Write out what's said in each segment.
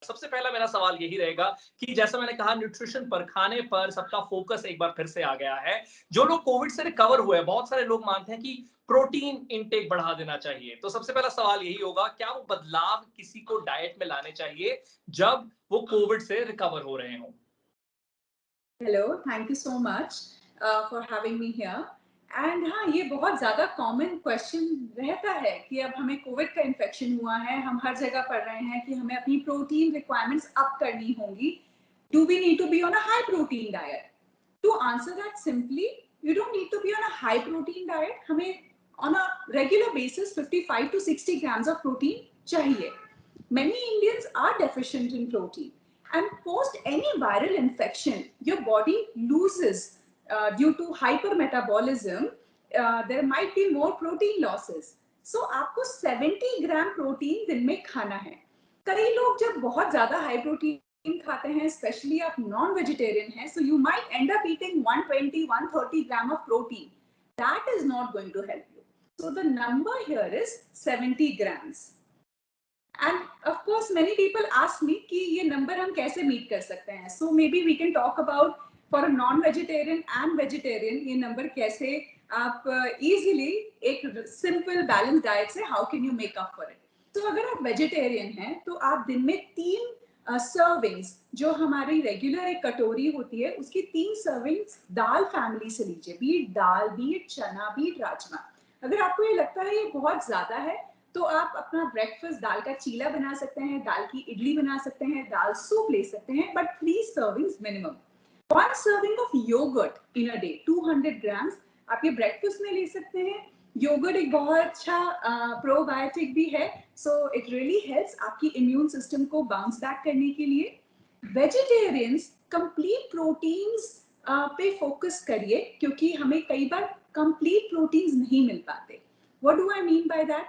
सबसे पहला मेरा सवाल यही रहेगा कि जैसा मैंने कहा न्यूट्रिशन पर, खाने पर सबका फोकस एक बार फिर से आ गया है। जो लोग कोविड से रिकवर हुए हैं, बहुत सारे लोग मानते हैं कि प्रोटीन इंटेक बढ़ा देना चाहिए। तो सबसे पहला सवाल यही होगा, क्या वो बदलाव किसी को डाइट में लाने चाहिए जब वो कोविड से रिकवर हो रहे हों? Hello, thank you so much for having me here. And हाँ, ये बहुत ज़्यादा कॉमन क्वेश्चन रहता है कि अब हमें कोविड का इन्फेक्शन हुआ है, हम हर जगह पढ़ रहे हैं कि हमें अपनी प्रोटीन रिक्वायरमेंट्स अप करनी होंगी। Do we need to be on a high protein diet? To answer that simply, you don't need to be on a high protein diet. हमें on a regular basis 55 to 60 grams of protein चाहिए. Many Indians are deficient in protein, and post any viral infection, your body loses due to hypermetabolism. There might be more protein losses. So आपको 70 gram protein दिन में खाना है. कई लोग जब बहुत ज्यादा हाई प्रोटीन खाते हैं, स्पेशली आप नॉन वेजिटेरियन हैं, so you might end up eating 120 130 gram of protein. That is not going to help you. So the number here is 70 grams. And of course many people ask me कि ये number हम कैसे meet कर सकते हैं. So maybe we can talk about for a non vegetarian and vegetarian ये number कैसे आप इजीली एक सिंपल बैलेंस डाइट से how can you make up for it. तो अगर आप वेजिटेरियन हैं तो आप दिन में 3 सर्विंग्स, जो हमारी रेगुलर एक कटोरी होती है, उसकी 3 सर्विंग्स दाल फैमिली से लीजिए. बीट दाल, बीट चना, बीट राजमा. अगर आपको ये लगता है ये बहुत ज्यादा है तो आप अपना ब्रेकफास्ट दाल का चीला बना सकते हैं, दाल की इडली बना सकते हैं, दाल सूप ले सकते हैं, but 3 servings minimum. 1 serving of yogurt in a day 200 grams आप ये ब्रेकफास्ट में ले सकते हैं. योगर्ट एक बहुत अच्छा प्रोबायोटिक भी है, सो इट रियली हेल्प्स आपकी इम्यून सिस्टम को बाउंस बैक करने के लिए. वेजिटेरियंस कंप्लीट प्रोटीन्स पे फोकस करिए, क्योंकि हमें कई बार कंप्लीट प्रोटीन्स नहीं मिल पाते. What do I mean by that?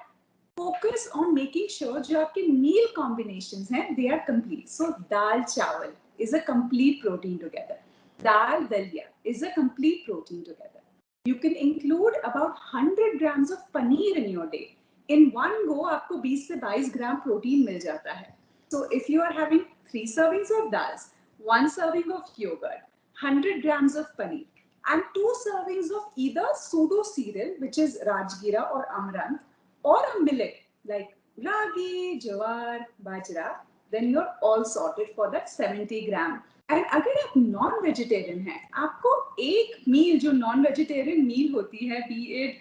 Focus on making sure जो आपके meal combinations हैं they are complete. So दाल चावल is a complete protein together. दाल दलिया is a complete protein together. You can include about 100 grams of paneer in your day. In one go आपको 20 से 22 gram protein मिल जाता है. So if you are having 3 servings of dals, 1 serving of yogurt, 100 grams of paneer, and 2 servings of either pseudo cereal, which is Rajgira or Amaranth, or a millet like ragi, jawar, bajra, then you're all sorted for that 70 gram. And अगर आप non vegetarian हैं, आपको एक मील जो non vegetarian meal होती है, be it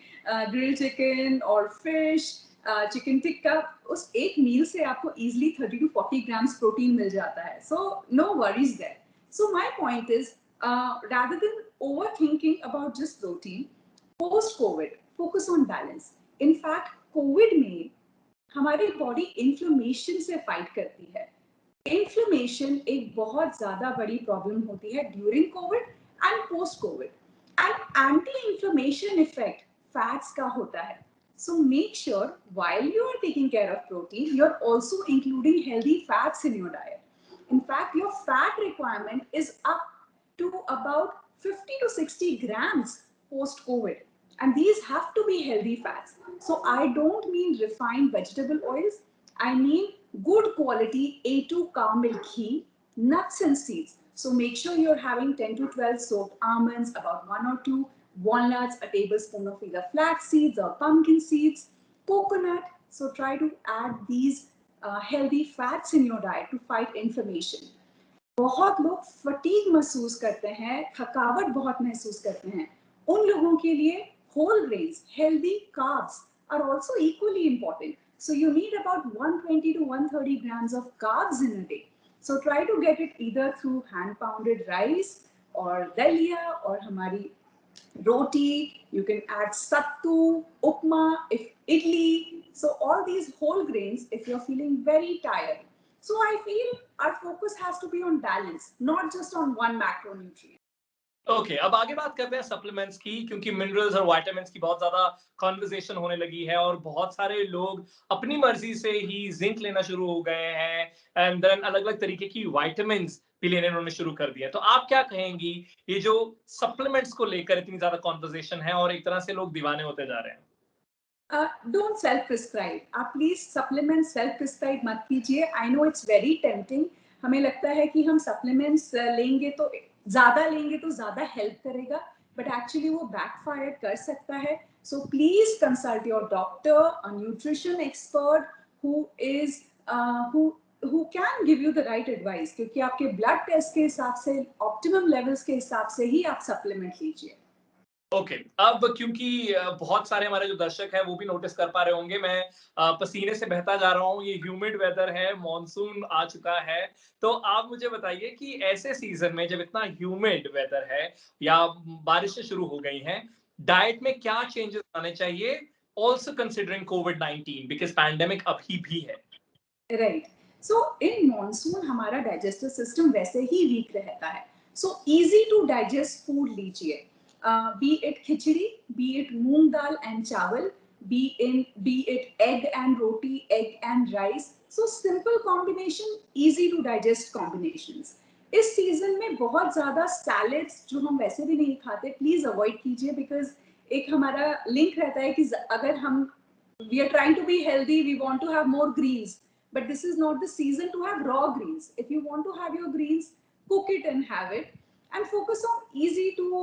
grill chicken और fish, chicken tikka, उस एक मील से आपको इजिली 30 to 40 ग्राम्स प्रोटीन मिल जाता है. So no worries there. So my point is, rather than overthinking about just protein, post COVID focus on balance. In fact, COVID में हमारी बॉडी इन्फ्लेमेशन से फाइट करती है. इन्फ्लेमेशन एक बहुत ज्यादा बड़ी प्रॉब्लम होती है during Covid and post Covid. And anti inflammation effect fats का होता है. So make sure while you are taking care of protein, you're also including healthy fats in your diet. In fact, your fat requirement is up to about 50 to 60 grams post COVID. And these have to be healthy fats. So I don't mean refined vegetable oils. I mean good quality A2 caramel ghee, nuts and seeds. So make sure you're having 10 to 12 soaked almonds, about 1 or 2 walnuts, a tablespoon of either flax seeds or pumpkin seeds, coconut. So try to add these healthy fats in your diet to fight inflammation. बहुत लोग fatigue महसूस करते हैं, थकावट बहुत महसूस करते हैं. उन लोगों के लिए whole grains, healthy carbs are also equally important. So you need about 120 to 130 grams of carbs in a day. So try to get it either through hand pounded rice or dalia or hamari roti. You can add sattu, upma, if idli. So all these whole grains if you're feeling very tired. So I feel our focus has to be on balance, not just on one macronutrient. Okay, अब आगे बात करते हैं supplements की, क्योंकि minerals और vitamins की बहुत ज्यादा कॉन्वर्सेशन होने लगी है और बहुत सारे लोग अपनी मर्जी से ही जिंक लेना शुरू हो गए हैं एंड देन अलग अलग तरीके की विटामिन्स भी लेने उन्होंने शुरू कर दिया. तो आप क्या कहेंगी, ये जो सप्लीमेंट्स को लेकर इतनी ज्यादा कॉन्वर्सेशन है और एक तरह से लोग दीवाने होते जा रहे हैं? डोंट सेल्फ प्रिस्क्राइब, आप प्लीज सप्लीमेंट सेल्फ प्रिस्क्राइब मत कीजिए. I know it's very tempting, हमें लगता है कि हम सप्लीमेंट्स लेंगे तो ज्यादा हेल्प करेगा, बट एक्चुअली वो बैकफायर कर सकता है. So please consult your doctor, a nutrition expert who is who can give you the right advice, क्योंकि आपके ब्लड टेस्ट के हिसाब से, ऑप्टिमम लेवल्स के हिसाब से ही आप सप्लीमेंट लीजिए. ओके अब क्योंकि बहुत सारे हमारे जो दर्शक हैं वो भी नोटिस कर पा रहे होंगे, मैं पसीने से बहता जा रहा हूँ, ये ह्यूमिड वेदर है, मॉनसून आ चुका है, तो आप मुझे बताइए कि ऐसे सीजन में जब इतना ह्यूमिड वेदर है या बारिशें शुरू हो गई हैं, डाइट में क्या चेंजेस आने चाहिए, ऑल्सो कंसिडरिंग कोविड-19 बिकॉज पैंडेमिक अभी भी है. राइट. सो इन मॉनसून हमारा डाइजेस्टिव सिस्टम वैसे ही वीक रहता है, so easy to digest food लीजिए. Be it khichdi, be it moong dal and chawal, be it egg and roti, egg and rice. So simple combination, easy to digest combinations. इस season में बहुत ज्यादा सैलेड्स जो हम वैसे भी नहीं खाते, प्लीज अवॉइड कीजिए, बिकॉज एक हमारा लिंक रहता है कि अगर हम we are trying to be healthy, we want to have more greens, but this is not the season to have raw greens. If you want to have your greens, cook it and have it, and focus on easy to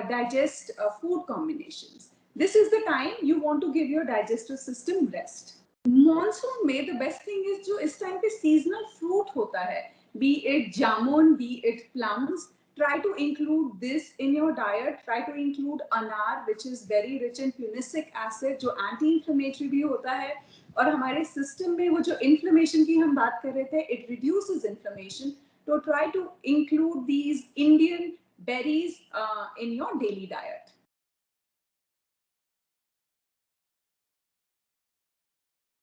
digest food combinations. This is the time you want to give your digestive system rest. Monsoon में the best thing is जो इस time पे seasonal fruit होता है, be it jamun, be it plums, try to include this in your diet. Try to include anar, which is very rich in punic acid, जो anti-inflammatory भी होता है, और हमारे system में वो जो inflammation की हम बात कर रहे थे, it reduces inflammation. So try to include these Indian berries in your daily diet.